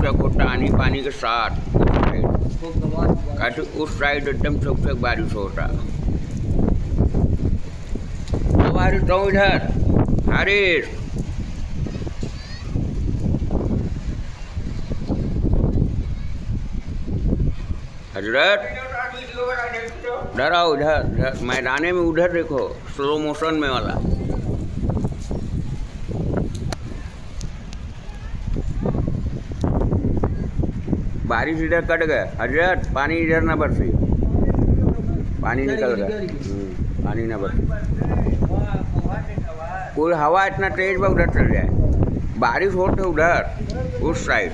चौक होता आनी पानी के साथ उस साइड एकदम चौक बारिश होता। बारिश तो इधर हारिस हजरत इधर आओ, इधर मैदाने में उधर देखो, स्लो मोशन में वाला। बारिश इधर कट गया हजरत, पानी इधर ना बरसी, पानी निकल गया। पानी ना बरसी, कोई हवा इतना तेज में उधर चल जाए, बारिश होते उधर उस साइड।